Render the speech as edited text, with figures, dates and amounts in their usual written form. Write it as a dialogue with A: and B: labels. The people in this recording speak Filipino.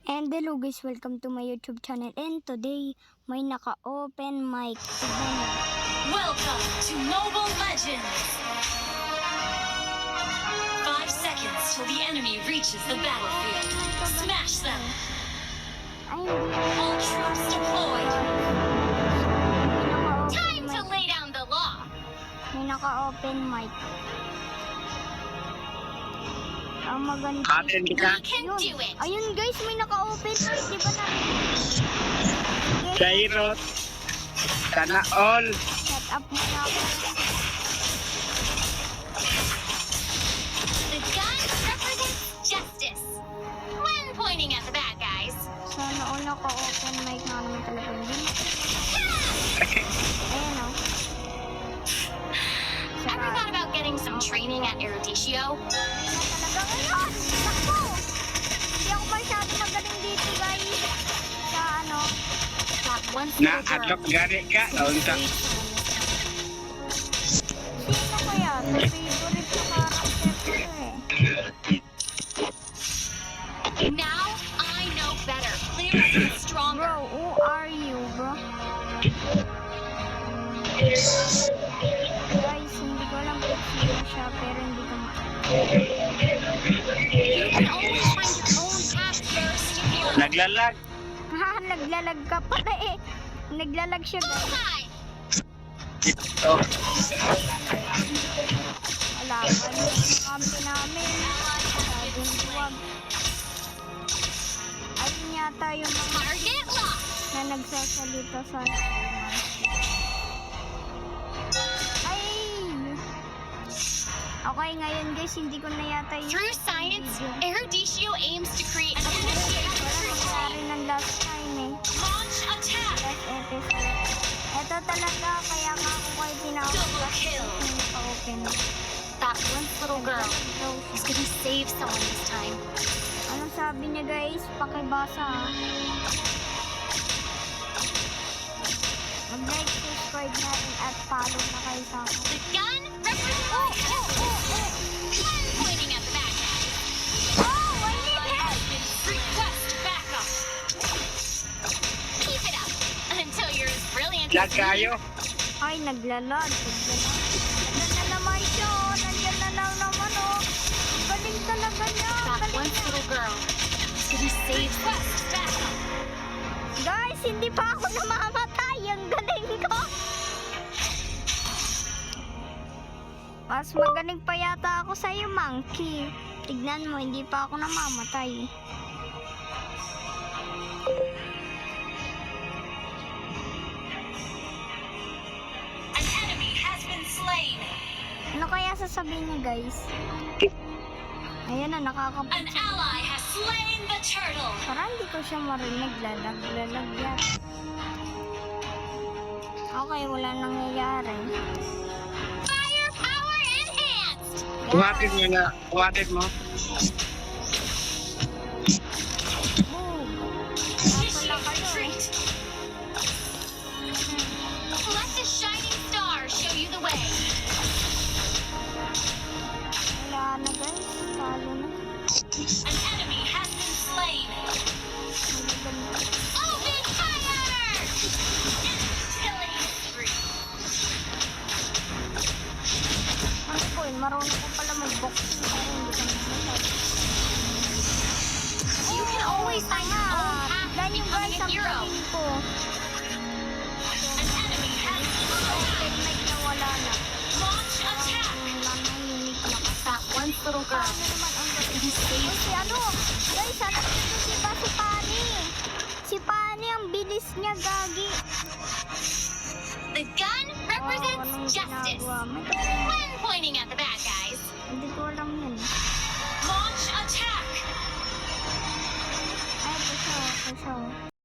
A: And hello guys, welcome to my YouTube channel. And today, may naka-open mic. Tignan nyo.
B: Welcome to Mobile Legends! 5 seconds till the enemy reaches the battlefield. Smash them!
A: Ay, hindi.
B: All troops deployed!
A: May
B: Time
A: naka-open
B: to
A: mic.
B: lay down the law!
A: May naka-open mic. Ang maganda.
C: Atin ka.
B: We can do it!
A: Ayun guys, may naka-open mic. Di ba na?
C: Jairot. Sana all.
A: Set up mo na ako.
B: The gun represents justice! When pointing at the bad guys.
A: Sana all naka-open mic na naman talaga. Ayan o.
B: Ever thought about getting some training at Eruditio?
A: Talaga ngayon. Naku! Hindi ako masyado magaling dito guys. Sa ano.
B: That once
C: Na
B: little
C: atok
B: girl.
C: gani ka. Unta.
A: Sino kaya? Sa favorite na character ko eh.
B: Now I know better. Clear and stronger.
A: Bro, who are you bro? Guys, hindi ko alam kung sino siya pero hindi ko
B: You can always find your own path first.
C: Naglalag.
A: Ha, naglalag ka pala eh. Naglalag siya guys.
B: Bullseye!
C: Ito.
A: Wala ka yung kampi namin. Sabing duwag. Ayun yata yung mga
B: Target locked!
A: na nagsasalita sa ay okay ngayon guys hindi ko na yata yung
B: Through science, Eruditio aims to create a initiative
A: wala nangyari ng last time eh
B: launch attack.
A: last episode eto talaga kaya nga ako kayo tinawag
B: Double kill.
A: open
B: That once little girl is gonna save someone this time.
A: anong sabi niya guys pakibasa ha mag-like, subscribe na rin at follow na kayo sa akin.
B: The gun represents one pointing at the bad guy.
A: Oh, I need help!
B: Request backup. Keep it up until you're as brilliant
C: Lag
B: as me.
C: kayo.
A: Ay, naglalad. Nandiyan na naman siya, oh. Nandiyan na naman, oh. Galing talaga niya.
B: That
A: Galing
B: once
A: niya.
B: little girl is gonna save request backup.
A: Guys, hindi pa ako namamatay. Ang galing ko. Mas magaling pa yata ako sa'yo, Monkey. Tignan mo, hindi pa ako namamatay.
B: An enemy has been slain.
A: Ano kaya sasabihin niya, guys? Ayan na,
B: An
A: nakakapit.
B: ally has slain the turtle.
A: Parang hindi ko siya marinig. Lalag yan. Okay, wala nangyayari.
B: Firepower enhanced.
C: Kuhatin mo na. Kuhatin mo.
A: Boom!
B: Initiate retreat. Let the shining star show you the way.
A: Wala na guys. Talo na.
B: An enemy has been slain. Open fire! Killing spree.
A: Ano po yun? Marunong ko pala mag-boxing. Pero hindi ko masyado.
B: You can always find your own path to
A: Dahil yung
B: becoming
A: guys
B: a
A: ang
B: hero.
A: galing ko.
B: An enemy has been slain.
A: Open mic na wala na.
B: Launch attack.
A: Nanahimik na ka.
B: That once little girl
A: Paano naman ang galing?
B: is saved.
A: Si ano? Guys, sana dito si Pani. Si Pani, ang bilis niya, gagi.
B: The gun
A: Oh,
B: represents
A: anong
B: justice.
A: ginagawa mo?
B: When